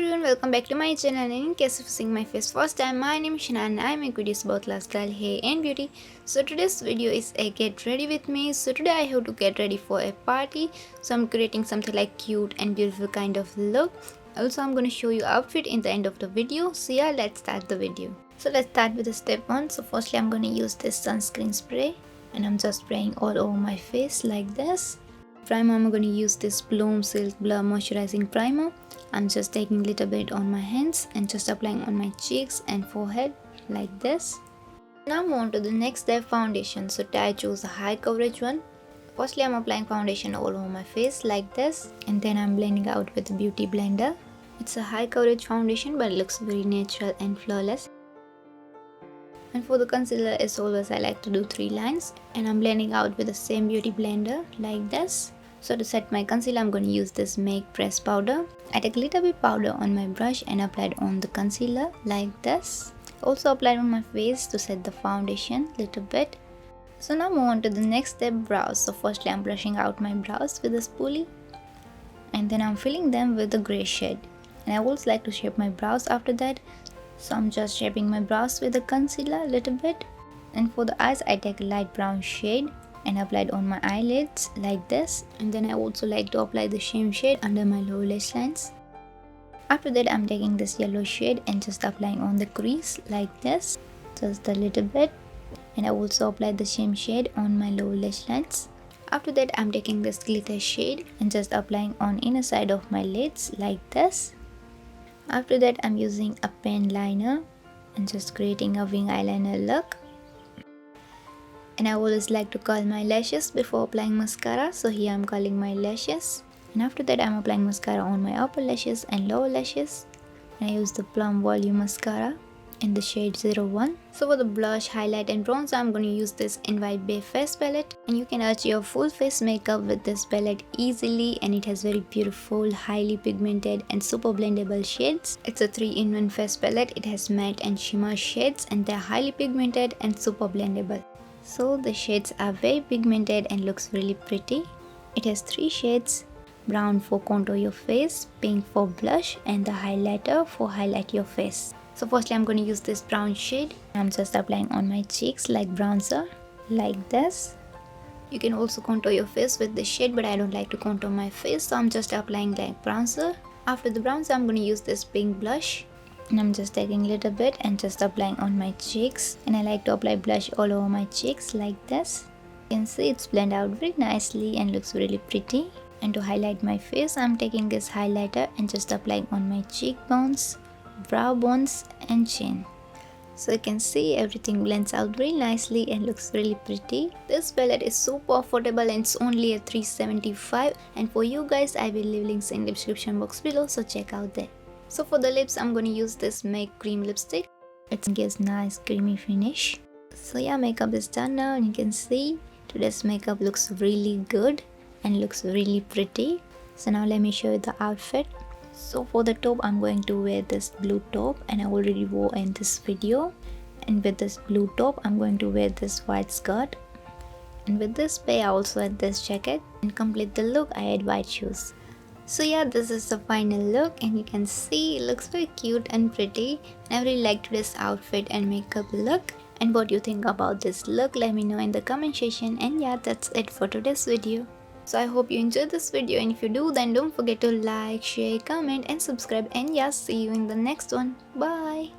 everyone, welcome back to my channel, and in case of seeing my face first time, my name is Shana and I make videos about lifestyle, hair and beauty. So today's video is a get ready with me. So today I have to get ready for a party. So I'm creating something like cute and beautiful kind of look. Also I'm going to show you outfit in the end of the video. So yeah, let's start the video. So let's start with the step 1. So firstly I'm going to use this sunscreen spray and I'm just spraying all over my face like this. Primer, I'm going to use this Bloom Silk Blur Moisturizing Primer. I'm just taking a little bit on my hands and just applying on my cheeks and forehead like this. Now move on to the next step, foundation. So I choose a high coverage one. Firstly I'm applying foundation all over my face like this, and then I'm blending out with a beauty blender. It's a high coverage foundation but it looks very natural and flawless. And for the concealer, as always, I like to do 3 lines, and I'm blending out with the same beauty blender like this. So to set my concealer, I'm going to use this Make Press powder. I take a little bit powder on my brush and apply it on the concealer like this. Also apply it on my face to set the foundation little bit. So now move on to the next step, brows. So firstly I'm brushing out my brows with a spoolie, and then I'm filling them with the grey shade. And I also like to shape my brows after that. So I'm just shaping my brows with the concealer a little bit. And for the eyes, I take a light brown shade and apply it on my eyelids like this. And then I also like to apply the same shade under my lower lash lines. After that, I'm taking this yellow shade and just applying on the crease like this, just a little bit. And I also apply the same shade on my lower lash lines. After that, I'm taking this glitter shade and just applying on inner side of my lids like this. After that, I'm using a pen liner and just creating a wing eyeliner look. And I always like to curl my lashes before applying mascara. So here I'm curling my lashes. And after that, I'm applying mascara on my upper lashes and lower lashes. And I use the Plum Volume Mascara in the shade 01. So for the blush, highlight and bronzer, I'm going to use this NY Bae Face Palette. And you can achieve your full face makeup with this palette easily, and it has very beautiful, highly pigmented and super blendable shades. It's a 3-in-1 face palette. It has matte and shimmer shades, and they're highly pigmented and super blendable. So the shades are very pigmented and looks really pretty. It has 3 shades: brown for contour your face, pink for blush, and the highlighter for highlight your face. So firstly I'm going to use this brown shade. I'm just applying on my cheeks like bronzer like this. You can also contour your face with this shade, but I don't like to contour my face, so I'm just applying like bronzer. After the bronzer, I'm going to use this pink blush. And I'm just taking a little bit and just applying on my cheeks. And I like to apply blush all over my cheeks like this. You can see it's blend out very nicely and looks really pretty. And to highlight my face, I'm taking this highlighter and just applying on my cheekbones, brow bones and chin. So you can see everything blends out very nicely and looks really pretty. This palette is super affordable and it's only at $375. And for you guys, I will leave links in the description box below, so check out there. So for the lips, I'm going to use this Make Cream lipstick. It gives nice creamy finish. So yeah, makeup is done now, and you can see today's makeup looks really good and looks really pretty. So now let me show you the outfit. So for the top, I'm going to wear this blue top, and I already wore in this video. And with this blue top, I'm going to wear this white skirt. And with this pair, I also add this jacket. And complete the look, I add white shoes. So yeah, this is the final look, and you can see it looks very cute and pretty. And I really like today's outfit and makeup look. And what you think about this look, let me know in the comment section. And yeah, that's it for today's video. So I hope you enjoyed this video, and if you do, then don't forget to like, share, comment and subscribe. And yeah, see you in the next one. Bye.